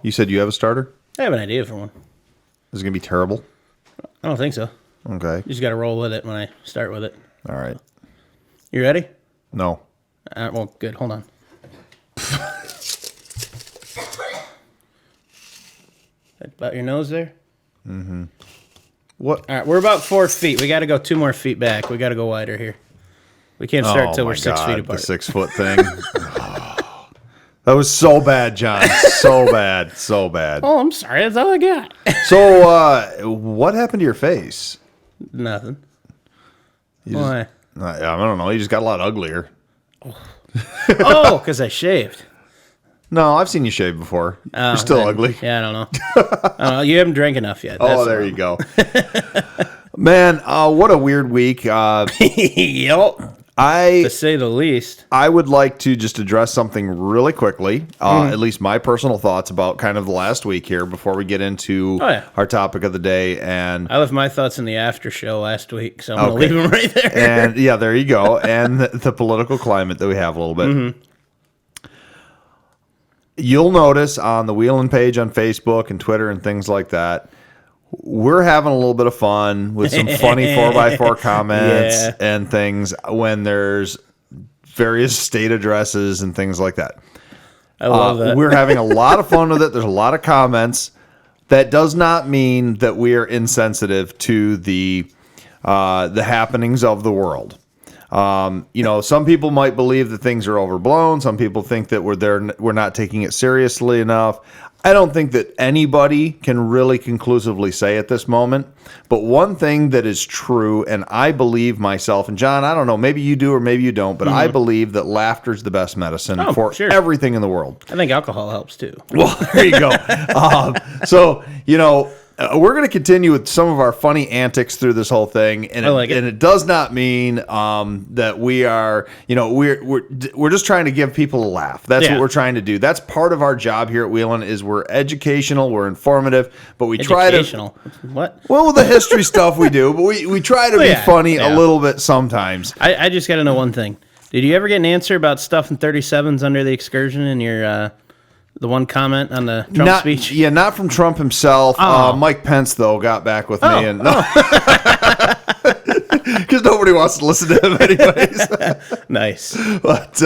You said you have a starter? I have an idea for one. Is it going to be terrible? I don't think so. Okay. You just got to roll with it when I start with it. All right. You ready? No. Well, good. Hold on. About your nose there? Mm-hmm. What? All right, we're about 4 feet. We got to go 2 more feet back. We got to go wider here. We can't start until we're 6 feet apart. The 6 foot thing. That was so bad, John. So bad. So bad. Oh, I'm sorry. That's all I got. So, what happened to your face? Nothing. Why? I don't know. You just got a lot uglier. Oh, because I shaved. No, I've seen you shave before. You're still ugly. Yeah, I don't know. You haven't drank enough yet. That's there you go. Man, what a weird week. Yep. To say the least. I would like to just address something really quickly, at least my personal thoughts about kind of the last week here before we get into our topic of the day. And I left my thoughts in the after show last week, so I'm going to leave them right there. And yeah, there you go. And the political climate that we have a little bit. Mm-hmm. You'll notice on the Wheelin page on Facebook and Twitter and things like that, we're having a little bit of fun with some funny 4x4 comments and things when there's various state addresses and things like that. I love that. We're having a lot of fun with it. There's a lot of comments. That does not mean that we are insensitive to the happenings of the world. Some people might believe that things are overblown. Some people think that we're not taking it seriously enough. I don't think that anybody can really conclusively say at this moment. But one thing that is true, and I believe myself, and John, I don't know, maybe you do or maybe you don't, but I believe that laughter is the best medicine for everything in the world. I think alcohol helps too. Well, there you go. We're going to continue with some of our funny antics through this whole thing, and it does not mean that we are, we're just trying to give people a laugh. That's what we're trying to do. That's part of our job here at Wheelin is we're educational, we're informative, but we try to what? Well, the history stuff we do, but we try to be funny a little bit sometimes. I just got to know one thing. Did you ever get an answer about stuff in 37s under the excursion in your? The one comment on the Trump speech? Yeah, not from Trump himself. Mike Pence, though, got back with me. Because nobody wants to listen to him anyways. Nice. But,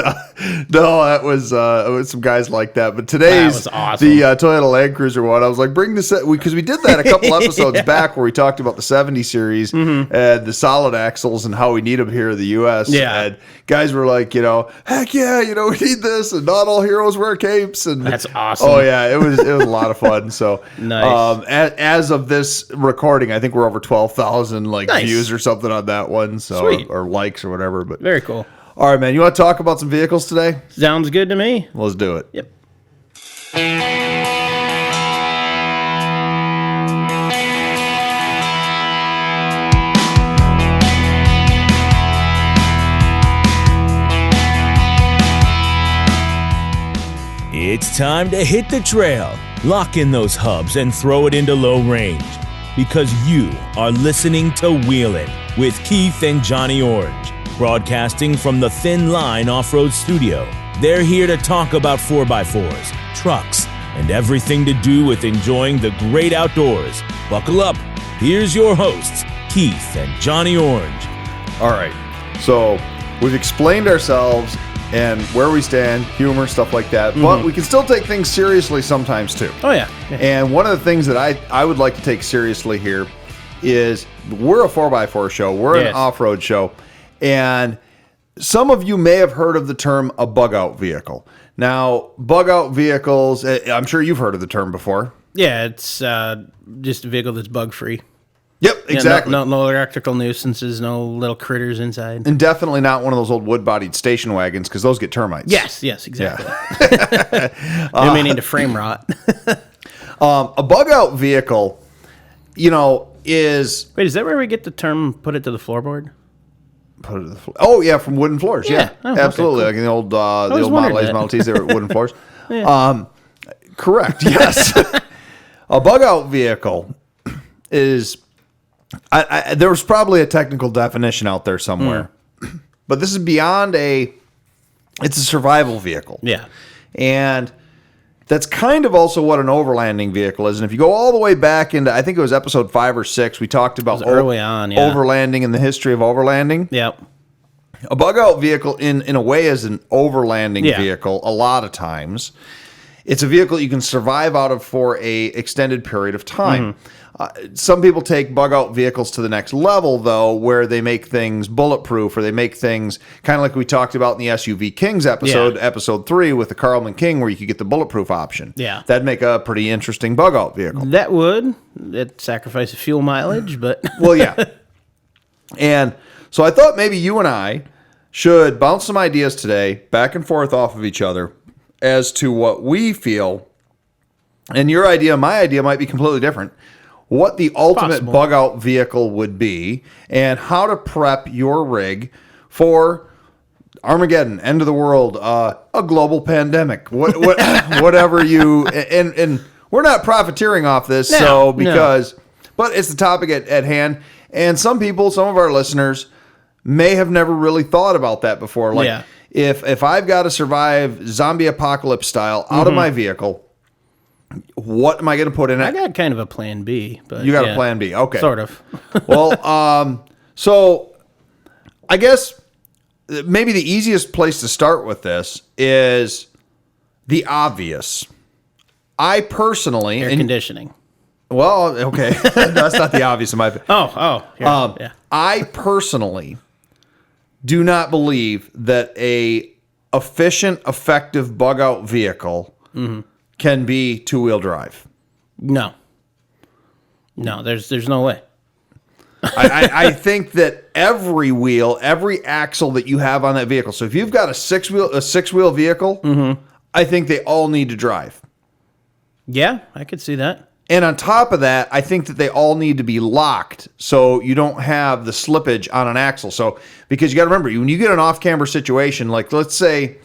no, it was some guys like that. But today's was awesome. The Toyota Land Cruiser one, I was like, bring this, because we did that a couple episodes back where we talked about the 70 series and the solid axles and how we need them here in the U.S. Yeah. And guys were like, heck yeah, we need this, and not all heroes wear capes. And that's awesome. Oh, yeah, it was a lot of fun. So, nice. As of this recording, I think we're over 12,000 views or something on that one. So, or likes or whatever. But very cool. All right, man. You want to talk about some vehicles today? Sounds good to me. Let's do it. Yep. It's time to hit the trail, lock in those hubs, and throw it into low range. Because you are listening to Wheelin' with Keith and Johnny Orange, broadcasting from the Thin Line Off-Road Studio. They're here to talk about 4x4s, trucks, and everything to do with enjoying the great outdoors. Buckle up. Here's your hosts, Keith and Johnny Orange. All right. So we've explained ourselves and where we stand, humor, stuff like that. But we can still take things seriously sometimes, too. Oh, yeah. And one of the things that I would like to take seriously here is we're a 4x4 show. We're an off-road show. And some of you may have heard of the term a bugout vehicle. Now, bugout vehicles, I'm sure you've heard of the term before. Yeah, it's just a vehicle that's bug-free. Yep, exactly. No electrical nuisances, no little critters inside. And definitely not one of those old wood-bodied station wagons, because those get termites. Yes, exactly. Yeah. Meaning to frame rot. A bug-out vehicle, is... Wait, is that where we get the term put it to the floorboard? Put it to the floor. Oh, yeah, from wooden floors. Yeah, absolutely. Okay, cool. Like in the old Model A's, Model T's, they were wooden floors. Correct, yes. A bug-out vehicle is... there was probably a technical definition out there somewhere, but this is beyond it's a survival vehicle. Yeah. And That's kind of also what an overlanding vehicle is. And if you go all the way back into, I think it was episode 5 or 6, we talked about early on, yeah. overlanding and the history of overlanding. Yep. A bug-out vehicle, in a way, is an overlanding Yeah. vehicle a lot of times. It's a vehicle you can survive out of for a extended period of time. Some people take bug-out vehicles to the next level, though, where they make things bulletproof, or they make things kind of like we talked about in the SUV Kings episode, episode 3, with the Carlman King, where you could get the bulletproof option. Yeah. That'd make a pretty interesting bug-out vehicle. That would. It'd sacrifice the fuel mileage, but... Well, yeah. And so I thought maybe you and I should bounce some ideas today, back and forth off of each other, as to what we feel, and your idea, my idea might be completely different, what the ultimate bug-out vehicle would be, and how to prep your rig for Armageddon, end of the world, a global pandemic, whatever you, and we're not profiteering off this, but it's the topic at hand, and some people, some of our listeners, may have never really thought about that before. Like, if I've got to survive zombie apocalypse style out of my vehicle, what am I going to put in it? I got kind of a plan B. But you got a plan B. Okay. Sort of. Well, so I guess maybe the easiest place to start with this is the obvious. I personally... Air conditioning. Well, okay. That's not the obvious in my opinion. Yeah. I personally do not believe that a efficient, effective bug-out vehicle can be two-wheel drive. No, there's no way. I think that every wheel, every axle that you have on that vehicle. So if you've got a six-wheel vehicle, I think they all need to drive. Yeah, I could see that. And on top of that, I think that they all need to be locked so you don't have the slippage on an axle. So, because you got to remember, when you get an off-camber situation, like let's say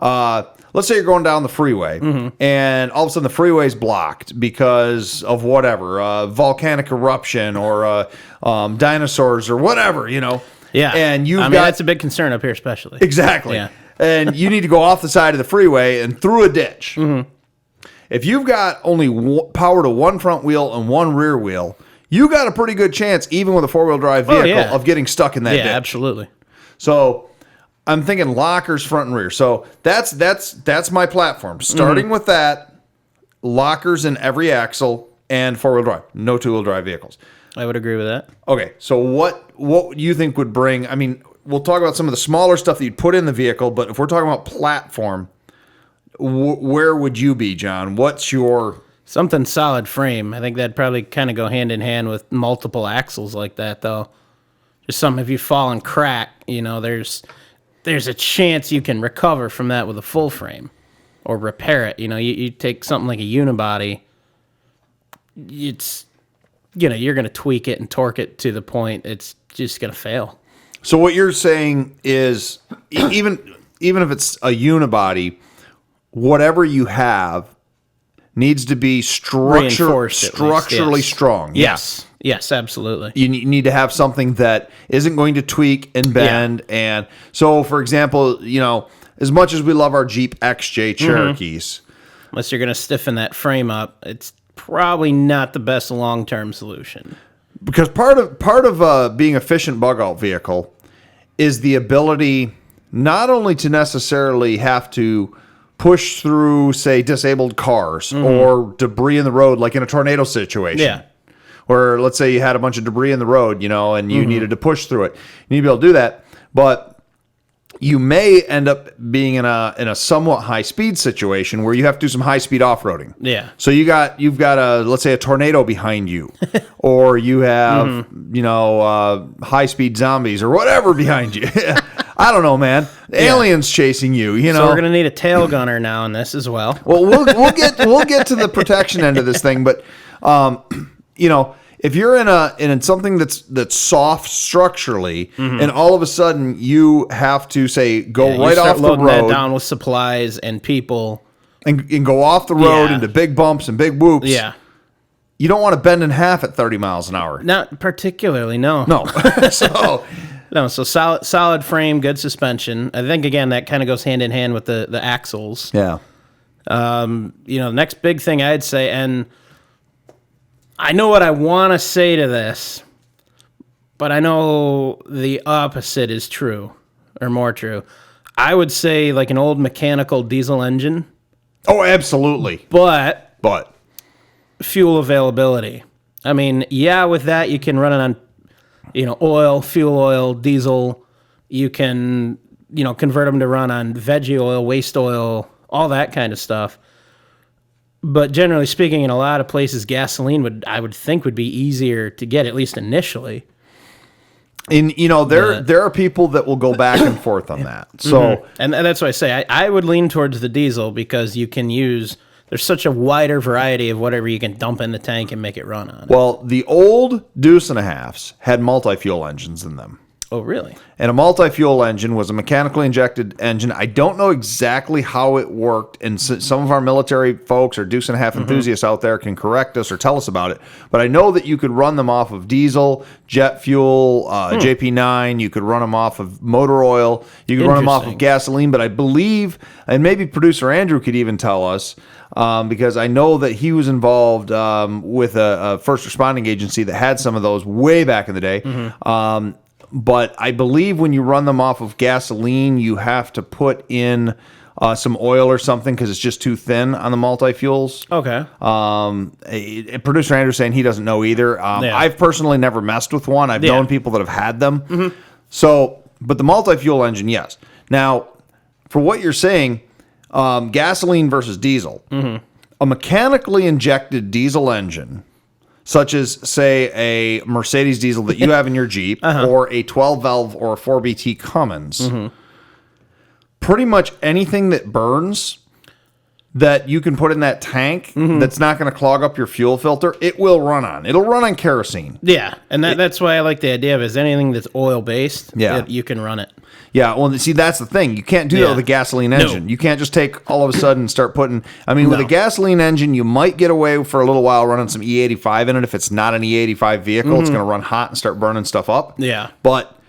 you're going down the freeway and all of a sudden the freeway's blocked because of whatever, volcanic eruption or dinosaurs or whatever, Yeah. And that's a big concern up here, especially. Exactly. Yeah. And you need to go off the side of the freeway and through a ditch. If you've got only power to one front wheel and one rear wheel, you got a pretty good chance, even with a four-wheel drive vehicle, of getting stuck in that ditch. Yeah, absolutely. So I'm thinking lockers front and rear. So that's my platform. Starting with that, lockers in every axle and four-wheel drive. No two-wheel drive vehicles. I would agree with that. Okay, so what you think would bring... I mean, we'll talk about some of the smaller stuff that you'd put in the vehicle, but if we're talking about platform... where would you be, John? What's your... Something solid frame. I think that'd probably kind of go hand in hand with multiple axles like that, though. Just something, if you fall and crack, there's a chance you can recover from that with a full frame or repair it. You take something like a unibody, you're going to tweak it and torque it to the point it's just going to fail. So what you're saying is, even if it's a unibody... whatever you have needs to be structurally strong. Yes, absolutely. You need to have something that isn't going to tweak and bend. Yeah. And so, for example, as much as we love our Jeep XJ Cherokees, unless you're going to stiffen that frame up, it's probably not the best long-term solution. Because part of being an efficient bug-out vehicle is the ability not only to necessarily have to push through, say, disabled cars or debris in the road, like in a tornado situation. Yeah. Or let's say you had a bunch of debris in the road, and you needed to push through it. You need to be able to do that. But you may end up being in a somewhat high-speed situation where you have to do some high-speed off-roading. Yeah. So you've got let's say a tornado behind you, or you have, high-speed zombies or whatever behind you. I don't know, man. Aliens chasing you, So we're gonna need a tail gunner now in this as well. Well, we'll get to the protection end of this thing, but if you're in something that's soft structurally, and all of a sudden you have to say go right off the road, that down with supplies and people, and go off the road into big bumps and big whoops. Yeah. You don't want to bend in half at 30 miles an hour. Not particularly, no. So solid frame, good suspension. I think, again, that kind of goes hand in hand with the axles. Yeah. The next big thing I'd say, and I know what I want to say to this, but I know the opposite is true, or more true. I would say like an old mechanical diesel engine. Oh, absolutely. But fuel availability. I mean, yeah, with that you can run it on, oil, fuel oil, diesel. You can, convert them to run on veggie oil, waste oil, all that kind of stuff. But generally speaking, in a lot of places, gasoline I would think would be easier to get, at least initially. And there are people that will go back and forth on that. So and that's why I say I would lean towards the diesel, because you can there's such a wider variety of whatever you can dump in the tank and make it run on. Well, the old Deuce and a Halfs had multi-fuel engines in them. Oh, really? And a multi-fuel engine was a mechanically injected engine. I don't know exactly how it worked, and some of our military folks or Deuce and a Half enthusiasts out there can correct us or tell us about it. But I know that you could run them off of diesel, jet fuel, JP9. You could run them off of motor oil. You could run them off of gasoline. But I believe, and maybe producer Andrew could even tell us, because I know that he was involved with a first responding agency that had some of those way back in the day. But I believe when you run them off of gasoline, you have to put in some oil or something because it's just too thin on the multi-fuels. Okay. Producer Andrew's saying he doesn't know either. I've personally never messed with one. I've known people that have had them. So, but the multi-fuel engine, yes. Now, for what you're saying, gasoline versus diesel, a mechanically injected diesel engine, such as, say, a Mercedes diesel that you have in your Jeep, or a 12-valve or a 4BT Cummins, pretty much anything that burns that you can put in that tank that's not going to clog up your fuel filter, it will run on. It'll run on kerosene. Yeah, and that's why I like the idea of anything that's oil-based, you can run it. Yeah, well, see, that's the thing. You can't do that with a gasoline engine. No. You can't just take all of a sudden and start putting... I mean, with a gasoline engine, you might get away for a little while running some E85 in it. If it's not an E85 vehicle, it's going to run hot and start burning stuff up. Yeah. But,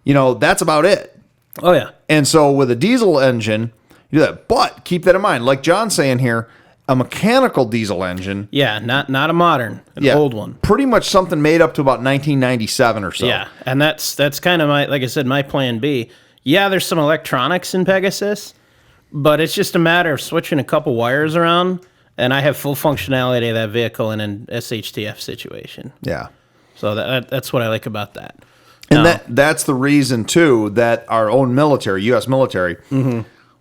that's about it. Oh, yeah. And so with a diesel engine, you do that. But keep that in mind. Like John's saying here, a mechanical diesel engine... Yeah, not a modern, an old one. Pretty much something made up to about 1997 or so. Yeah, and that's kind of like I said, my plan B. Yeah, there's some electronics in Pegasus, but it's just a matter of switching a couple wires around, and I have full functionality of that vehicle in an SHTF situation. Yeah. So that's what I like about that. And that's the reason, too, that our own military, U.S. military,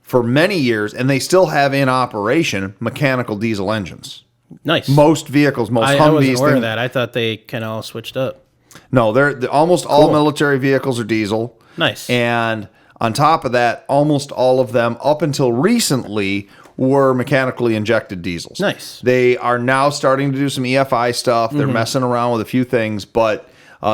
for many years, and they still have in operation mechanical diesel engines. Nice. Most vehicles, most Humvees. I wasn't aware of that. I thought they kind of all switched up. No, they're almost all military vehicles are diesel. Nice. And on top of that, almost all of them, up until recently, were mechanically injected diesels. Nice. They are now starting to do some EFI stuff. They're messing around with a few things, but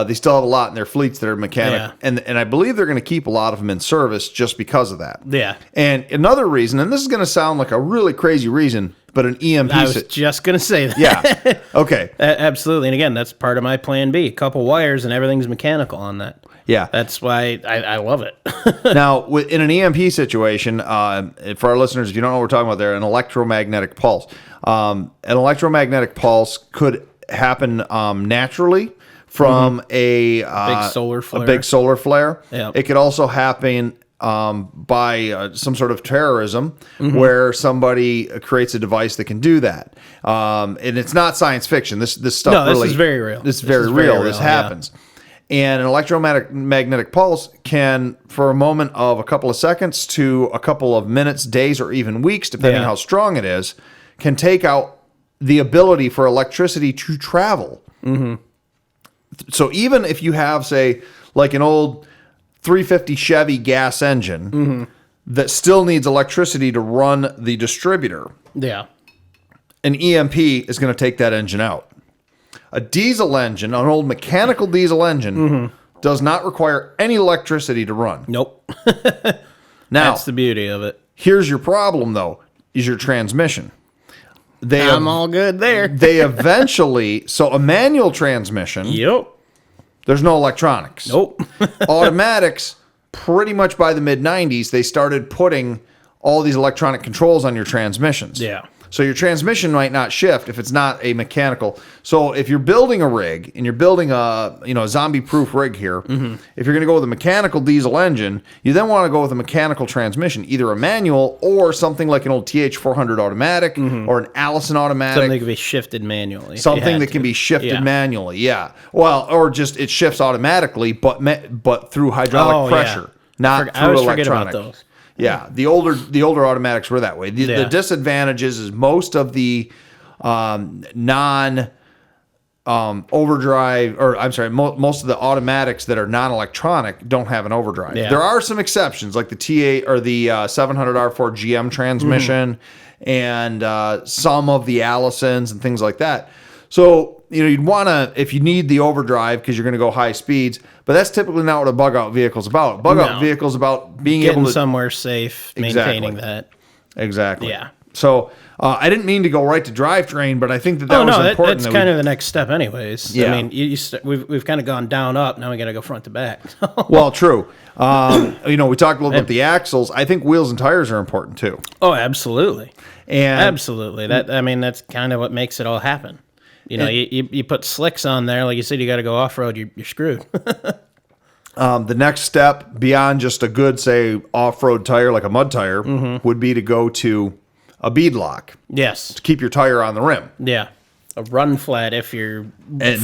they still have a lot in their fleets that are mechanical. Yeah. And I believe they're going to keep a lot of them in service just because of that. Yeah. And another reason, and this is going to sound like a really crazy reason, but an EMP... I was just going to say that. Yeah. Okay. Absolutely. And again, that's part of my plan B. A couple wires and everything's mechanical on that. Yeah. That's why I love it. Now, in an EMP situation, for our listeners, if you don't know what we're talking about there, an electromagnetic pulse. An electromagnetic pulse could happen naturally from a big solar flare. A big solar flare. Yep. It could also happen by some sort of terrorism where somebody creates a device that can do that. And it's not science fiction. This stuff this is very real. This is very real. This happens. Yeah. And an electromagnetic pulse can, for a moment of a couple of seconds to a couple of minutes, days, or even weeks, depending how strong it is, can take out the ability for electricity to travel. So even if you have, say, like an old 350 Chevy gas engine that still needs electricity to run the distributor, an EMP is going to take that engine out. A diesel engine, an old mechanical diesel engine, does not require any electricity to run. Nope. Now, that's the beauty of it. Here's your problem, though, is your transmission. I'm all good there. They eventually, so a manual transmission, there's no electronics. Nope. Automatics, pretty much by the mid-90s, they started putting all these electronic controls on your transmissions. Yeah. So your transmission might not shift if it's not a mechanical. So if you're building a rig and you're building a zombie-proof rig here, if you're going to go with a mechanical diesel engine, you then want to go with a mechanical transmission, either a manual or something like an old TH400 automatic or an Allison automatic. Something that can be shifted manually. Something that can be shifted manually, yeah. Well, or just it shifts automatically, but through hydraulic pressure, not I through always forget electronic. about those. Yeah, the older automatics were that way. The disadvantages is most of the overdrive, or I'm sorry, most of the automatics that are non-electronic don't have an overdrive. Yeah. There are some exceptions, like the T8 or the 700R4 GM transmission, and some of the Allisons and things like that. So you'd want to, if you need the overdrive because you're going to go high speeds, but that's typically not what a bug-out vehicle is about. Bug-out vehicle is about being Getting able to somewhere safe, maintaining that. Exactly. Yeah. So I didn't mean to go right to drivetrain, but I think that was important. That's kind of the next step, anyways. Yeah. I mean, we've kind of gone down up. Now we got to go front to back. Well, true. We talked a little bit about the axles. I think wheels and tires are important too. Oh, absolutely. And Absolutely. That's kind of what makes it all happen. You put slicks on there, like you said, you got to go off road. You're screwed. the next step beyond just a good, say, off-road tire like a mud tire would be to go to a bead lock Yes. to keep your tire on the rim. Yeah. A run flat if you're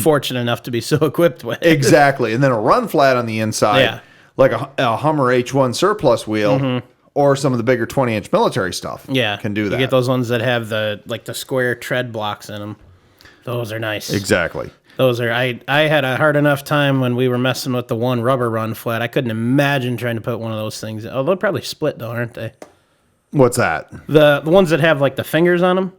fortunate enough to be so equipped with. Exactly. And then a run flat on the inside, like a Hummer H1 surplus wheel, or some of the bigger 20-inch military stuff. Yeah. Can do that. You get those ones that have the square tread blocks in them. Those are nice. Exactly. Those are. I had a hard enough time when we were messing with the one rubber run flat. I couldn't imagine trying to put one of those things. Oh, they'll probably split though, aren't they? What's that? The ones that have like the fingers on them,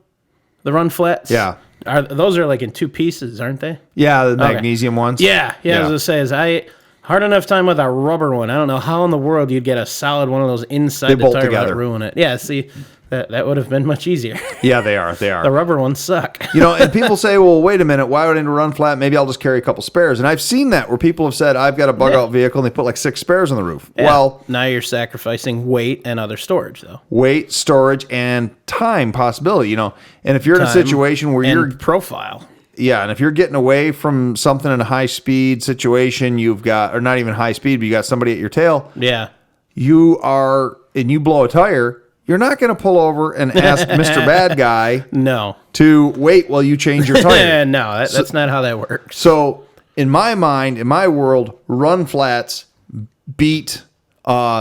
the run flats. Yeah. Those are like in two pieces, aren't they? Yeah, the magnesium ones. Yeah. I was gonna say hard enough time with a rubber one. I don't know how in the world you'd get a solid one of those inside They the bolt tire together. without ruin it. Yeah. See, that would have been much easier. Yeah, they are. They are. The rubber ones suck. And people say, well, wait a minute, why would I need to run flat? Maybe I'll just carry a couple spares. And I've seen that where people have said, I've got a bug-out vehicle, and they put like 6 spares on the roof. Yeah. Well, now you're sacrificing weight and other storage, though. weight, storage, and time possibility, And if you're in a situation where you're profile. Yeah, and if you're getting away from something in a high-speed situation, you've got, or not even high speed, but you got somebody at your tail, Yeah. you blow a tire, you're not going to pull over and ask Mr. Bad Guy No. to wait while you change your tire. No, that's not how that works. So, in my mind, in my world, run flats beat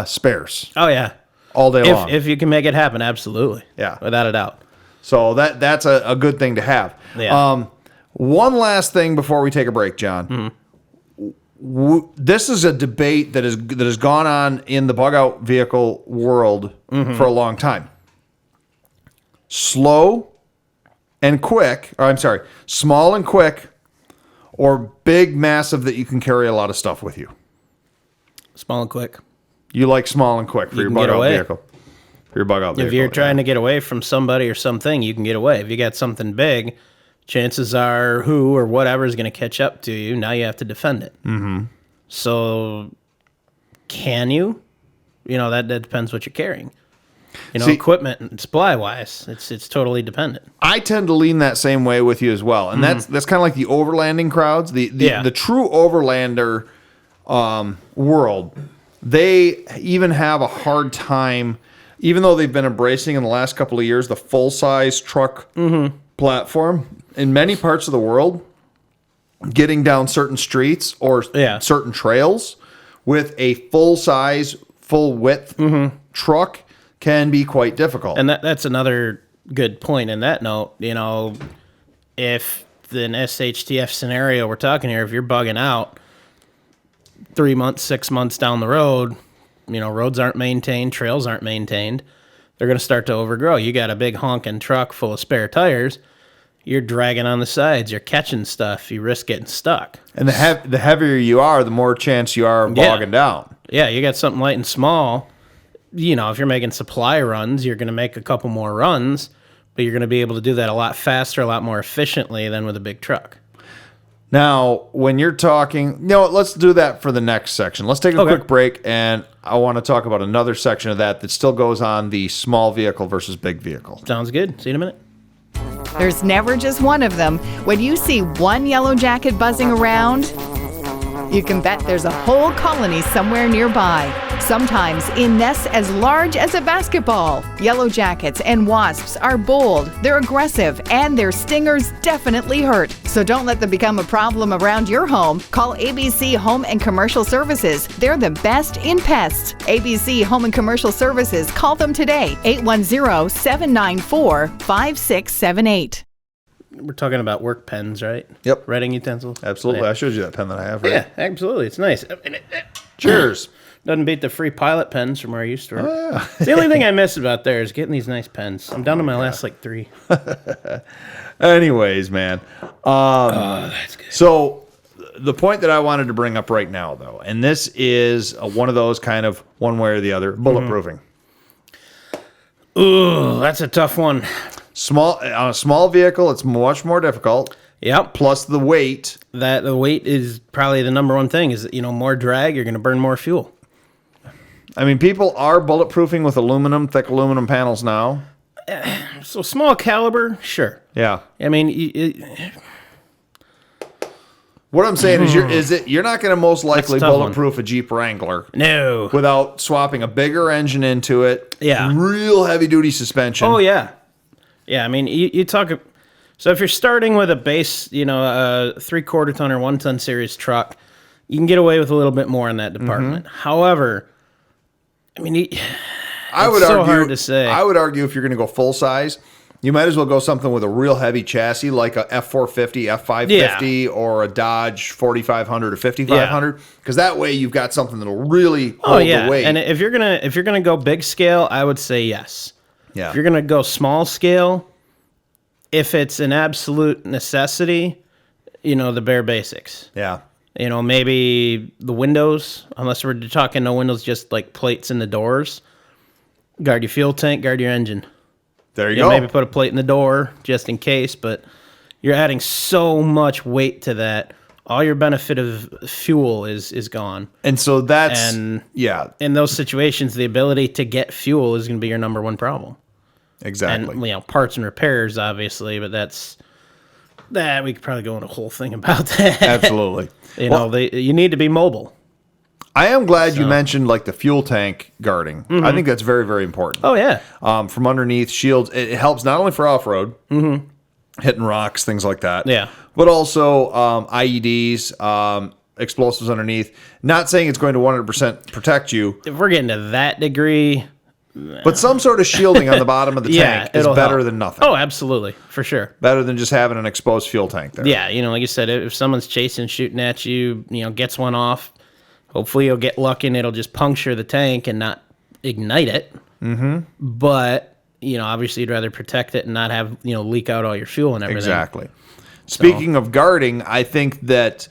spares Oh, yeah. all day long. If you can make it happen, absolutely. Yeah. Without a doubt. So that's a good thing to have. Yeah. One last thing before we take a break, John. This is a debate that has gone on in the bug-out vehicle world for a long time. Small and quick, or big, massive that you can carry a lot of stuff with you. Small and quick. You like small and quick for your can get bug-out away. vehicle. For your bug-out vehicle. If you're trying to get away from somebody or something, you can get away. If you got something big, chances are who or whatever is going to catch up to you. Now you have to defend it. Mm-hmm. So can you? That depends what you're carrying. See, equipment and supply-wise, it's totally dependent. I tend to lean that same way with you as well. And that's kind of like the overlanding crowds. The true overlander world, they even have a hard time, even though they've been embracing in the last couple of years the full-size truck platform, in many parts of the world, getting down certain streets or certain trails with a full-size, full-width truck can be quite difficult. And that's another good point in that note. If an SHTF scenario we're talking here, if you're bugging out 3 months, 6 months down the road, roads aren't maintained, trails aren't maintained, they're going to start to overgrow. You got a big honking truck full of spare tires, you're dragging on the sides, you're catching stuff, you risk getting stuck. And the heavier you are, the more chance you are of bogging down. Yeah, you got something light and small. If you're making supply runs, you're going to make a couple more runs, but you're going to be able to do that a lot faster, a lot more efficiently than with a big truck. Now, when you're talking, let's do that for the next section. Let's take a quick break, and I want to talk about another section of that still goes on the small vehicle versus big vehicle. Sounds good. See you in a minute. There's never just one of them. When you see one yellow jacket buzzing around, you can bet there's a whole colony somewhere nearby. Sometimes in nests as large as a basketball. Yellow jackets and wasps are bold, they're aggressive, and their stingers definitely hurt. So don't let them become a problem around your home. Call ABC Home and Commercial Services. They're the best in pests. ABC Home and Commercial Services. Call them today, 810-794-5678. We're talking about work pens, right? Yep. Writing utensils. Absolutely. Yeah. I showed you that pen that I have, right? Yeah, absolutely. It's nice. Cheers. Doesn't beat the free Pilot pens from where I used to work. The only thing I miss about there is getting these nice pens. I'm down to my last 3. Anyways, man. That's good. So the point that I wanted to bring up right now, though, and this is one of those kind of one way or the other, bulletproofing. Ooh, that's a tough one. On a small vehicle, it's much more difficult. Yep. Plus the weight. The weight is probably the number one thing. Is more drag, you're going to burn more fuel. I mean, people are bulletproofing with thick aluminum panels now. So small caliber, sure. Yeah. I mean, what I'm saying is you're not going to most likely bulletproof a Jeep Wrangler. No. Without swapping a bigger engine into it. Yeah. Real heavy duty suspension. Oh yeah. Yeah. I mean, you talk. So if you're starting with a base, a 3/4 ton or 1 ton series truck, you can get away with a little bit more in that department. However, I mean, hard to say. I would argue if you're going to go full size, you might as well go something with a real heavy chassis like a F450, F550, or a Dodge 4500 or 5500, because that way you've got something that'll really hold the weight. And if you're gonna go big scale, I would say yes. Yeah. If you're gonna go small scale, if it's an absolute necessity, the bare basics. Yeah. Maybe the windows, unless we're talking no windows, just like plates in the doors. Guard your fuel tank, guard your engine. There you go. Maybe put a plate in the door just in case, but you're adding so much weight to that. All your benefit of fuel is gone. And so in those situations, the ability to get fuel is going to be your number one problem. Exactly. And parts and repairs, obviously, but that we could probably go into a whole thing about that. Absolutely. You need to be mobile. I am glad you mentioned the fuel tank guarding. Mm-hmm. I think that's very, very important. Oh yeah. From underneath shields, it helps not only for off-road, hitting rocks, things like that. Yeah. But also IEDs, explosives underneath. Not saying it's going to 100% protect you. If we're getting to that degree. But some sort of shielding on the bottom of the tank is better than nothing. Oh, absolutely. For sure. Better than just having an exposed fuel tank there. Yeah. Like you said, if someone's chasing, shooting at you, gets one off, hopefully you'll get lucky and it'll just puncture the tank and not ignite it. Mm-hmm. But, obviously you'd rather protect it and not have, leak out all your fuel and everything. Exactly. Speaking of guarding, I think that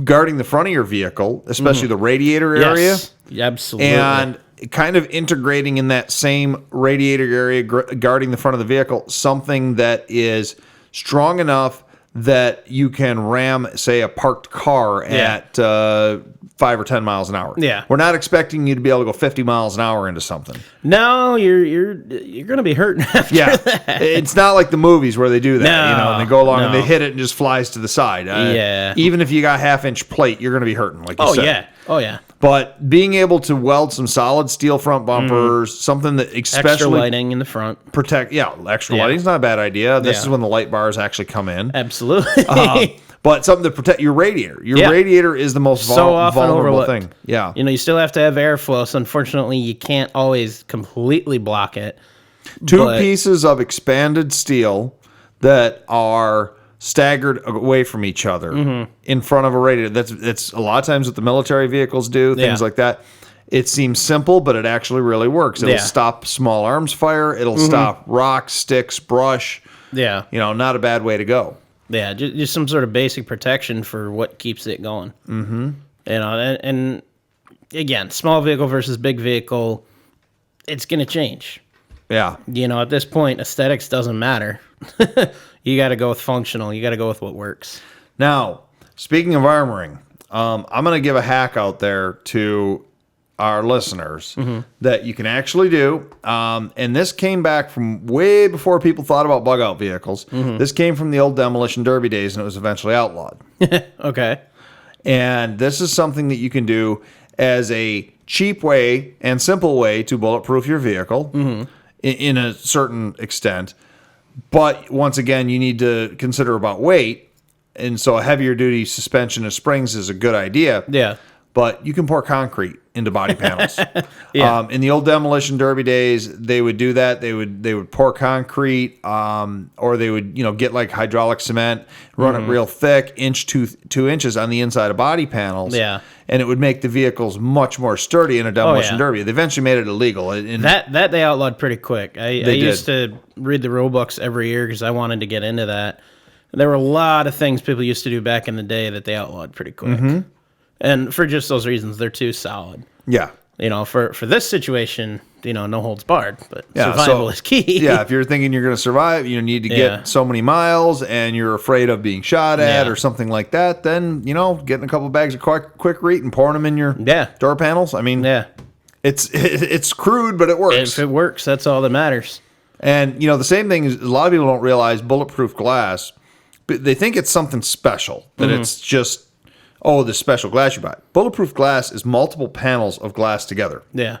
guarding the front of your vehicle, especially the radiator area. Yes, absolutely. And kind of integrating in that same radiator area, guarding the front of the vehicle, something that is strong enough that you can ram, say, a parked car at 5 or 10 miles an hour. Yeah. We're not expecting you to be able to go 50 miles an hour into something. No, you're going to be hurting after that. It's not like the movies where they do that, and they go along and no. they hit it and just flies to the side. Yeah. Even if you got half-inch plate, you're going to be hurting, like you said. Oh, yeah. But being able to weld some solid steel front bumpers, something that especially... Extra lighting in the front. Extra lighting's not a bad idea. This is when the light bars actually come in. Absolutely. But something to protect your radiator. Your radiator is the most vulnerable thing. Yeah. You still have to have airflow, so unfortunately you can't always completely block it. Two pieces of expanded steel that are staggered away from each other in front of a radiator. That's a lot of times what the military vehicles do, things like that. It seems simple, but it actually really works. It'll stop small arms fire. It'll stop rocks, sticks, brush. Yeah. Not a bad way to go. Yeah, just some sort of basic protection for what keeps it going. Mm-hmm. And again, small vehicle versus big vehicle, it's going to change. Yeah. At this point, aesthetics doesn't matter. You got to go with functional. You got to go with what works. Now, Speaking of armoring, I'm going to give a hack out there to our listeners that you can actually do. And this came back from way before people thought about bug out vehicles. This came from the old demolition derby days, and it was eventually outlawed. Okay. And this is something that you can do as a cheap way and simple way to bulletproof your vehicle in a certain extent. But once again, you need to consider about weight. And so a heavier duty suspension of springs is a good idea. Yeah. But you can pour concrete into body panels. Yeah. In the old demolition derby days, they would do that. They would pour concrete, or they would get like hydraulic cement, run it real thick, two inches on the inside of body panels. Yeah. And it would make the vehicles much more sturdy in a demolition yeah. derby. They eventually made it illegal. And That they outlawed pretty quick. I did. used to read the rule books every year because I wanted to get into that. There were a lot of things people used to do back in the day that they outlawed pretty quick. And for just those reasons, they're too solid. yeah. For this situation, no holds barred, but Yeah, survival is key. Yeah, if you're thinking you're going to survive, you need to Yeah. get so many miles, and you're afraid of being shot at Yeah. or something like that, then, getting a couple bags of quick-rete and pouring them in your door panels. I mean, Yeah. it's crude, but it works. If it works, that's all that matters. And, the same thing is a lot of people don't realize bulletproof glass, but they think it's something special, that it's just, the special glass you buy. Bulletproof glass is multiple panels of glass together. Yeah.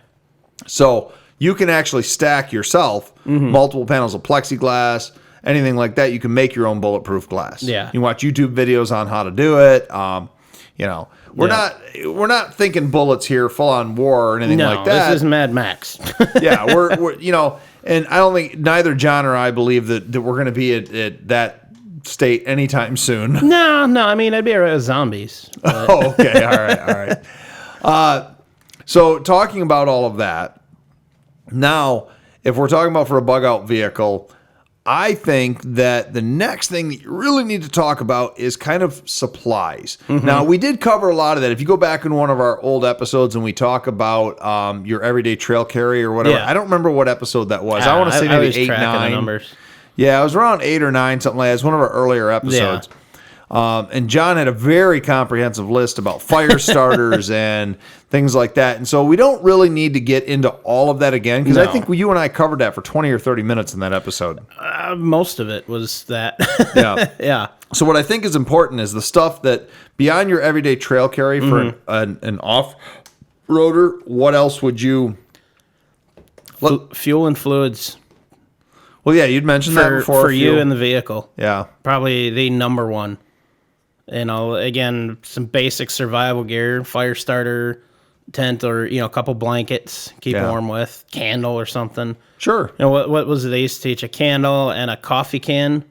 So you can actually stack yourself multiple panels of plexiglass, anything like that. You can make your own bulletproof glass. Yeah. You can watch YouTube videos on how to do it. We're not thinking bullets here, full on war or anything like that. This is Mad Max. Yeah, we're and I don't think neither John or I believe that we're going to be at that state anytime soon. No. I mean, I'd be all right with zombies. But Oh, okay. All right. So talking about all of that, now, if we're talking about for a bug out vehicle, I think that the next thing that you really need to talk about is kind of supplies. Now, we did cover a lot of that. If you go back in one of our old episodes and we talk about your everyday trail carry or whatever, Yeah. I don't remember what episode that was. I want to say maybe was 8, tracking the 9. numbers. Yeah, it was around 8 or 9, something like that. It's one of our earlier episodes. And John had a very comprehensive list about fire starters and things like that. And so we don't really need to get into all of that again, because I No. think you and I covered that for 20 or 30 minutes in that episode. Most of it was that. Yeah. Yeah. So what I think is important is the stuff that beyond your everyday trail carry for an off-roader, what else would you... Fuel and fluids Well, yeah, you'd mentioned that before. for you and the vehicle. Yeah. Probably the number one. Again, some basic survival gear, fire starter, tent, or a couple blankets, keep Yeah. warm with, candle or something. Sure. What was it they used to teach? A candle and a coffee can,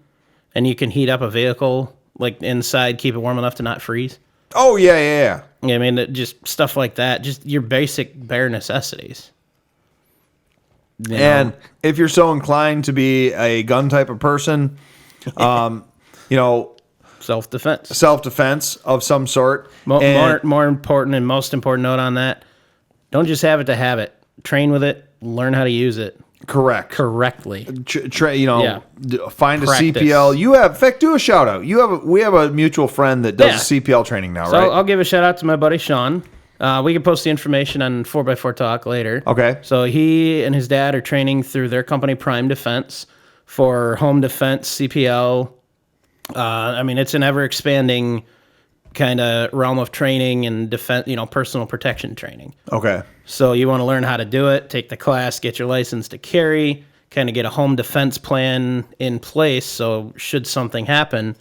and you can heat up a vehicle like inside, keep it warm enough to not freeze. Oh, yeah. Yeah, I mean, just stuff like that, just your basic bare necessities. And if you're so inclined to be a gun type of person, Self-defense. self-defense of some sort. And- More important and most important note on that, don't just have it to have it. Train with it, learn how to use it Correct. correctly. Find a Practice. CPL. In fact, do a shout out. We have a mutual friend that does CPL training now, So right? I'll give a shout out to my buddy Sean. We can post the information on 4x4 Talk later. Okay. So he and his dad are training through their company Prime Defense for home defense, CPL. It's an ever expanding kind of realm of training and defense, personal protection training. Okay. So you want to learn how to do it, take the class, get your license to carry, kind of get a home defense plan in place. So should something happen,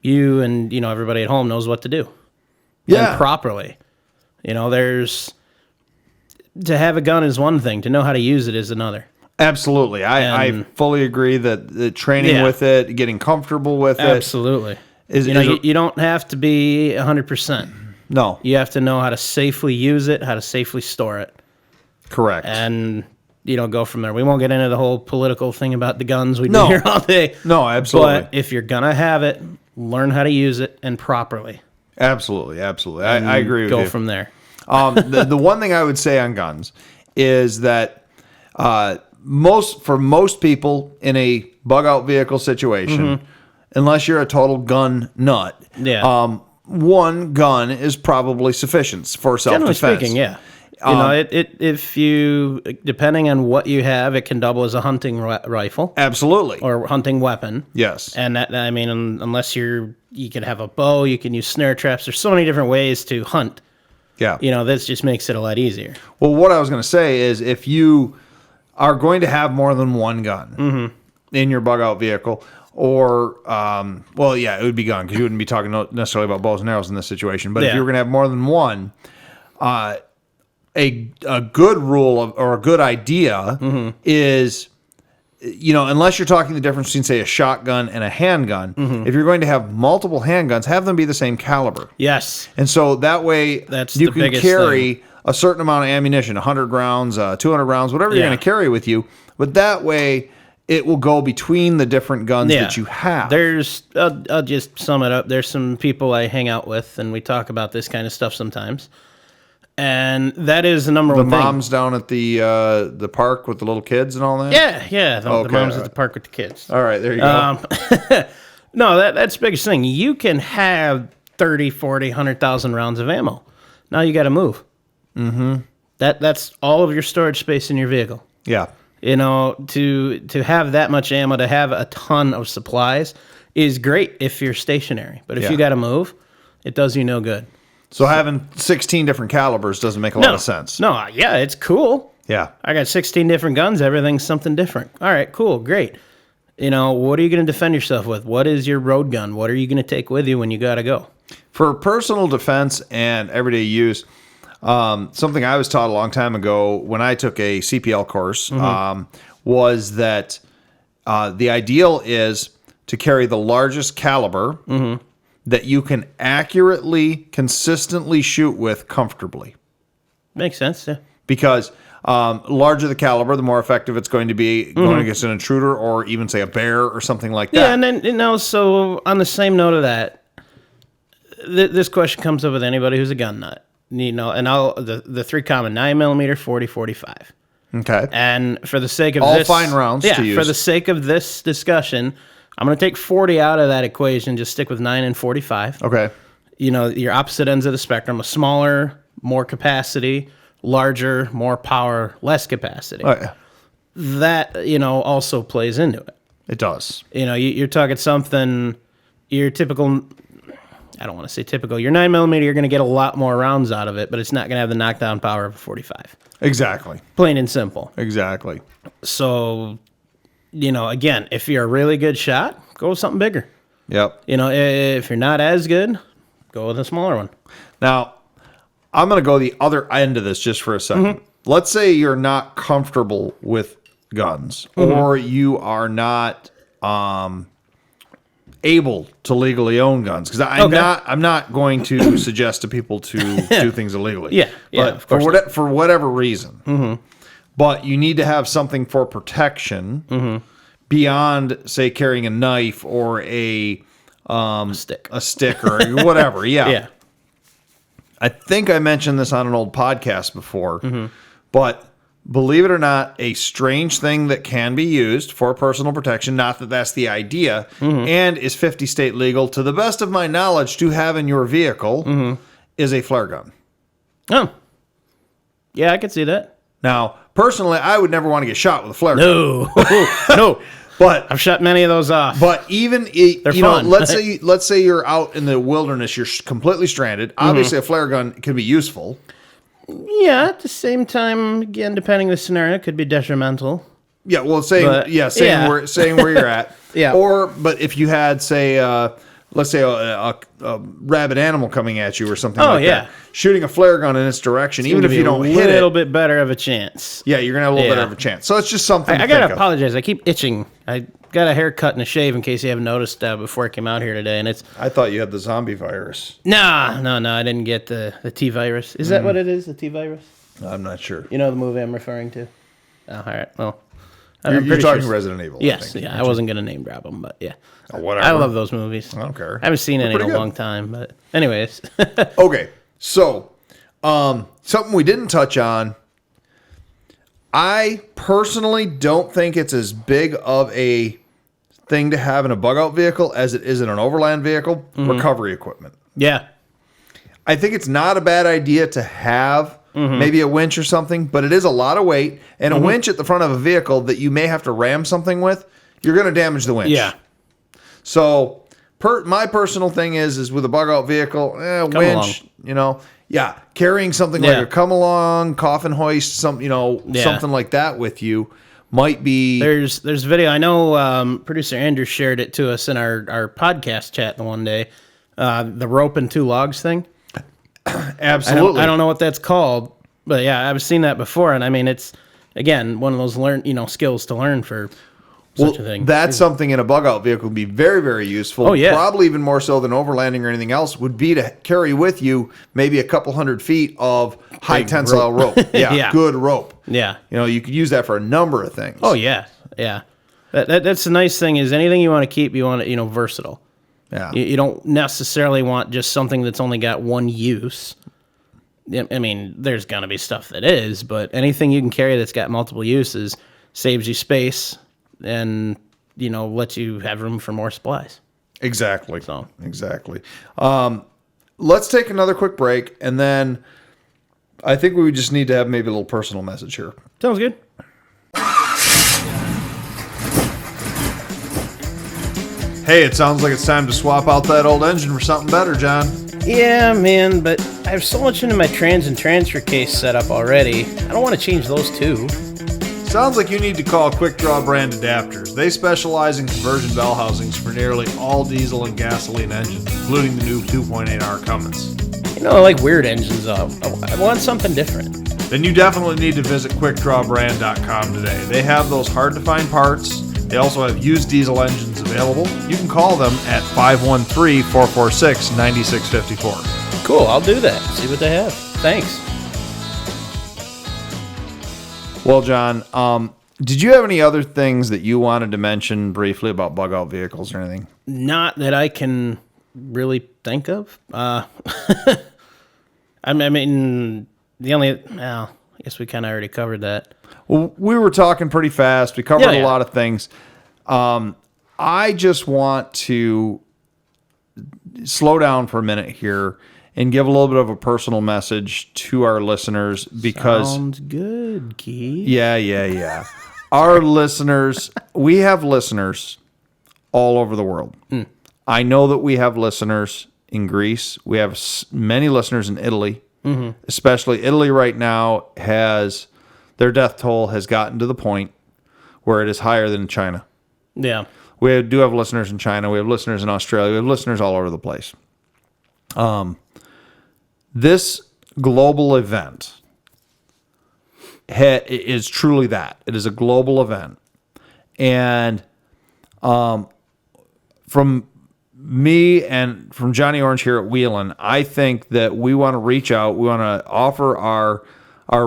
you and everybody at home knows what to do. Yeah. And properly. There's to have a gun is one thing, to know how to use it is another. Absolutely. I fully agree that the training with it, getting comfortable with Absolutely. it. You don't have to be 100%. No. You have to know how to safely use it, how to safely store it, Correct. and go from there. We won't get into the whole political thing about the guns. We've No. been here all day. No, absolutely. But if you're gonna have it, learn how to use it and properly. Absolutely. I agree with you. Go from there. The one thing I would say on guns is that most people in a bug out vehicle situation, unless you're a total gun nut, Yeah. one gun is probably sufficient for Generally self-defense. speaking, yeah. You know, if you, depending on what you have, it can double as a hunting rifle Absolutely. or hunting weapon. Yes. And that, I mean, unless you can have a bow, you can use snare traps. There's so many different ways to hunt. Yeah. You know, this just makes it a lot easier. Well, what I was going to say is if you are going to have more than one gun in your bug out vehicle, or, well, yeah, it would be gun because you wouldn't be talking necessarily about bows and arrows in this situation. But if Yeah. you were going to have more than one, a good rule or a good idea is, you know, unless you're talking the difference between, say, a shotgun and a handgun, if you're going to have multiple handguns, have them be the same caliber. Yes. And so that way That's you the can biggest carry a certain amount of ammunition, 100 rounds, 200 rounds, whatever you're Yeah. going to carry with you. But that way it will go between the different guns that you have. There's, I'll just sum it up. There's some people I hang out with, and we talk about this kind of stuff sometimes. And that is the number the one thing. moms down at the park with the little kids and all that? Yeah. The Okay, moms all at the park with the kids. All right, there you go. No, that's the biggest thing. You can have 30, 40, 100,000 rounds of ammo. Now you got to move. Mm-hmm. That's all of your storage space in your vehicle. Yeah. You know, to have that much ammo, to have a ton of supplies is great if you're stationary. But if you got to move, it does you no good. So having 16 different calibers doesn't make a lot of sense. No, yeah, it's cool. Yeah. I got 16 different guns. Everything's something different. All right, cool, great. You know, what are you going to defend yourself with? What is your road gun? What are you going to take with you when you got to go? For personal defense and everyday use, something I was taught a long time ago when I took a CPL course was that the ideal is to carry the largest caliber that you can accurately, consistently shoot with comfortably. Makes sense, yeah. Because larger the caliber, the more effective it's going to be going against an intruder or even, say, a bear or something like that. Yeah, and then, you know, so on the same note of that, this question comes up with anybody who's a gun nut. You know, and the three common 9mm, 40, 45. Okay. And for the sake of all this, fine rounds to use. For the sake of this discussion, I'm going to take 40 out of that equation, just stick with 9 and 45. Okay. You know, your opposite ends of the spectrum, a smaller, more capacity, larger, more power, less capacity. Oh, yeah. That, you know, also plays into it. It does. You know, you're talking something, your typical, I don't want to say typical, your 9mm, you're going to get a lot more rounds out of it, but it's not going to have the knockdown power of a 45. Exactly. Plain and simple. Exactly. So, you know, again, if you're a really good shot, go with something bigger. Yep. You know, if you're not as good, go with a smaller one. Now, I'm going to go the other end of this just for a second. Let's say you're not comfortable with guns or you are not able to legally own guns, because I'm not going to suggest to people to do things illegally. Yeah, but of course for whatever reason. But you need to have something for protection beyond, say, carrying a knife or a stick or whatever. Yeah. Yeah. I think I mentioned this on an old podcast before, but believe it or not, a strange thing that can be used for personal protection, not that that's the idea, and is 50 state legal, to the best of my knowledge, to have in your vehicle, is a flare gun. Oh. Yeah, I could see that. Now, personally, I would never want to get shot with a flare gun. No. No. But I've shot many of those off. But even They're fun. let's say you're out in the wilderness, you're completely stranded. Obviously, a flare gun can be useful. Yeah, at the same time, again, depending on the scenario, it could be detrimental. Yeah, well, saying But, where you're at. Yeah. But if you had, say, let's say a rabid animal coming at you or something like that, shooting a flare gun in its direction, even if you don't hit it, a little bit better of a chance. yeah, you're gonna have a little better of a chance. So it's just something. I gotta apologize. I keep itching. I got a haircut and a shave, in case you haven't noticed, before I came out here today, and it's I thought you had the zombie virus. no, I didn't get the T virus. Is that what it is? The T virus? I'm not sure. You know the movie I'm referring to? Oh, all right. Well, You're pretty talking sure- Resident Evil. Yes, I think. I wasn't gonna name drop them, but yeah. Oh, whatever. I love those movies. I don't care. I haven't seen They're any in a pretty good. long time, but anyways. Okay, so something we didn't touch on. I personally don't think it's as big of a thing to have in a bug out vehicle as it is in an overland vehicle. Recovery equipment. Yeah. I think it's not a bad idea to have maybe a winch or something, but it is a lot of weight. And a winch at the front of a vehicle that you may have to ram something with, you're going to damage the winch. Yeah. So my personal thing is with a bug out vehicle, winch, carrying something like a come along, coffin hoist, something like that with you might be. There's video. I know producer Andrew shared it to us in our podcast chat the one day. The rope and 2 logs thing. Absolutely. I don't know what that's called, but yeah, I've seen that before, and I mean it's again one of those skills to learn for such a thing. That's something in a bug out vehicle would be very, very useful. Oh, yeah. Probably even more so than overlanding or anything else would be to carry with you maybe a couple hundred feet of high tensile rope. Yeah, good rope. Yeah. You could use that for a number of things. Oh yeah. Yeah. That's the nice thing is anything you want to keep, you want it, versatile. Yeah. You don't necessarily want just something that's only got one use. I mean, there's going to be stuff that is, but anything you can carry that's got multiple uses saves you space and, lets you have room for more supplies. Exactly. So. Exactly. Let's take another quick break, and then I think we just need to have maybe a little personal message here. Sounds good. Hey, it sounds like it's time to swap out that old engine for something better, John. Yeah, man, but I have so much into my trans and transfer case setup already. I don't want to change those too. Sounds like you need to call Quick Draw Brand Adapters. They specialize in conversion bell housings for nearly all diesel and gasoline engines, including the new 2.8R Cummins. I like weird engines. I want something different. Then you definitely need to visit QuickDrawBrand.com today. They have those hard-to-find parts. They also have used diesel engines available. You can call them at 513-446-9654. Cool, I'll do that. See what they have. Thanks. Well, John, did you have any other things that you wanted to mention briefly about bug out vehicles or anything? Not that I can really think of. I mean, I guess we kind of already covered that. Well, we were talking pretty fast. We covered a lot of things. I just want to slow down for a minute here and give a little bit of a personal message to our listeners because... Sounds good, Keith. Yeah. Our listeners, we have listeners all over the world. I know that we have listeners in Greece. We have many listeners in Italy. Especially Italy right now has... Their death toll has gotten to the point where it is higher than China. Yeah. We do have listeners in China. We have listeners in Australia. We have listeners all over the place. This global event is truly that. It is a global event. And from me and from Johnny Orange here at Wheelin, I think that we want to reach out. We want to offer our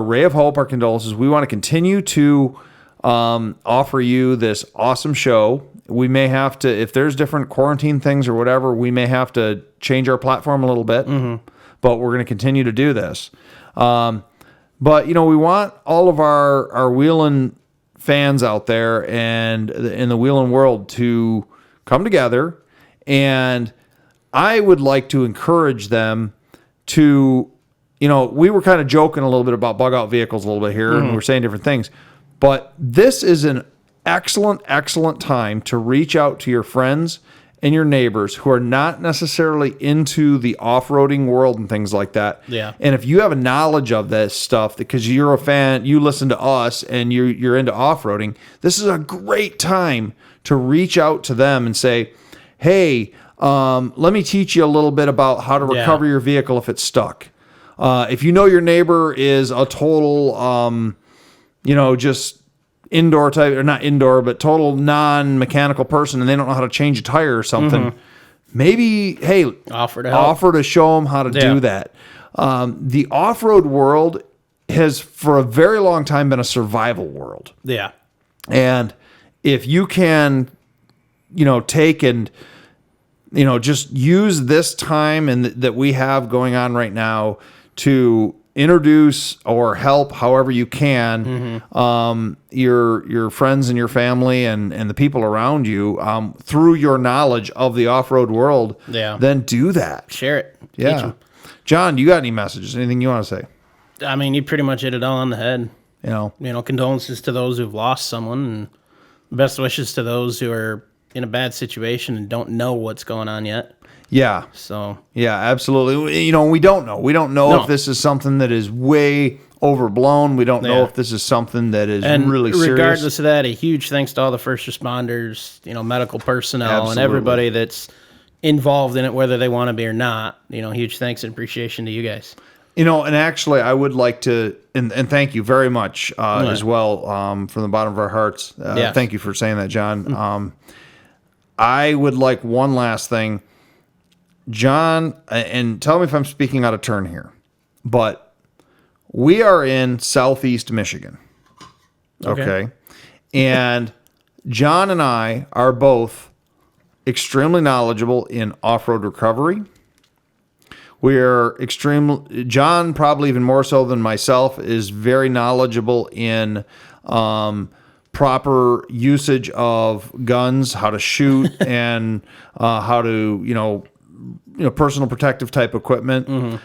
ray of hope, our condolences. We want to continue to offer you this awesome show. We may have to, if there's different quarantine things or whatever, we may have to change our platform a little bit, but we're going to continue to do this. But, we want all of our Wheelin fans out there and in the Wheelin world to come together, and I would like to encourage them to... we were kind of joking a little bit about bug out vehicles a little bit here, and we were saying different things. But this is an excellent, excellent time to reach out to your friends and your neighbors who are not necessarily into the off-roading world and things like that. Yeah. And if you have a knowledge of this stuff, because you're a fan, you listen to us, and you're into off-roading, this is a great time to reach out to them and say, hey, let me teach you a little bit about how to recover your vehicle if it's stuck. If you know your neighbor is a total, just indoor type, or not indoor, but total non-mechanical person, and they don't know how to change a tire or something, maybe, hey, offer to help. Offer to show them how to do that. The off-road world has, for a very long time, been a survival world. Yeah. And if you can, take and... just use this time and that we have going on right now to introduce or help however you can your friends and your family and the people around you through your knowledge of the off-road world. Yeah. Then do that. Share it. Yeah. Teach 'em. John, you got any messages? Anything you want to say? I mean, you pretty much hit it all on the head. You know, Condolences to those who've lost someone, and best wishes to those who are in a bad situation and don't know what's going on yet. Yeah. So Yeah, absolutely. You know, we don't know. We don't know if this is something that is way overblown. We don't know if this is something that is really serious. Regardless of that, a huge thanks to all the first responders, medical personnel, and everybody that's involved in it, whether they want to be or not. Huge thanks and appreciation to you guys. And actually, I would like to, and thank you very much as well from the bottom of our hearts. Thank you for saying that, John. I would like one last thing. John, and tell me if I'm speaking out of turn here, but we are in Southeast Michigan. Okay. And John and I are both extremely knowledgeable in off-road recovery. John, probably even more so than myself, is very knowledgeable in proper usage of guns, how to shoot, and how to, personal protective type equipment.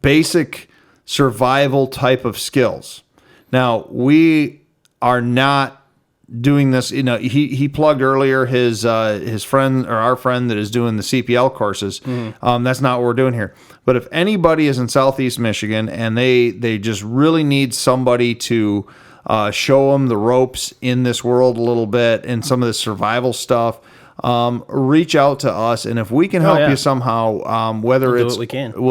Basic survival type of skills. Now, we are not doing this. He plugged earlier his friend, or our friend that is doing the CPL courses. That's not what we're doing here. But if anybody is in Southeast Michigan and they just really need somebody to show them the ropes in this world a little bit and some of the survival stuff, reach out to us, and if we can help you somehow, whether we'll it's do what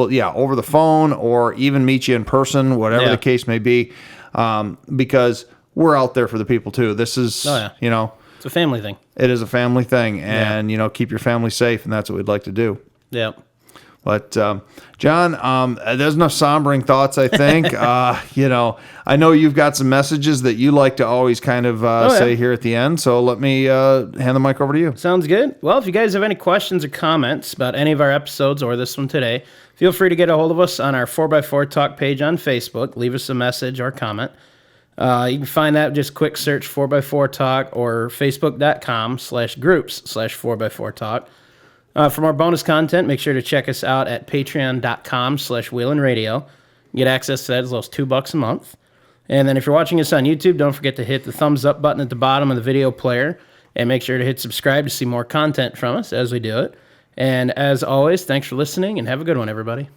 we can. Over the phone or even meet you in person, whatever the case may be, because we're out there for the people too. This is, it's a family thing. It is a family thing, and keep your family safe, and that's what we'd like to do. Yeah. But John, there's enough sombering thoughts, I think. I know you've got some messages that you like to always kind of say here at the end, so let me hand the mic over to you. Sounds good. Well, if you guys have any questions or comments about any of our episodes or this one today, feel free to get a hold of us on our 4x4 Talk page on Facebook. Leave us a message or comment. You can find that, just quick search 4x4 Talk or facebook.com/groups/4x4 Talk. For more bonus content, make sure to check us out at patreon.com/Wheelin Radio. Get access to that as low as $2 a month. And then if you're watching us on YouTube, don't forget to hit the thumbs up button at the bottom of the video player, and make sure to hit subscribe to see more content from us as we do it. And as always, thanks for listening, and have a good one, everybody.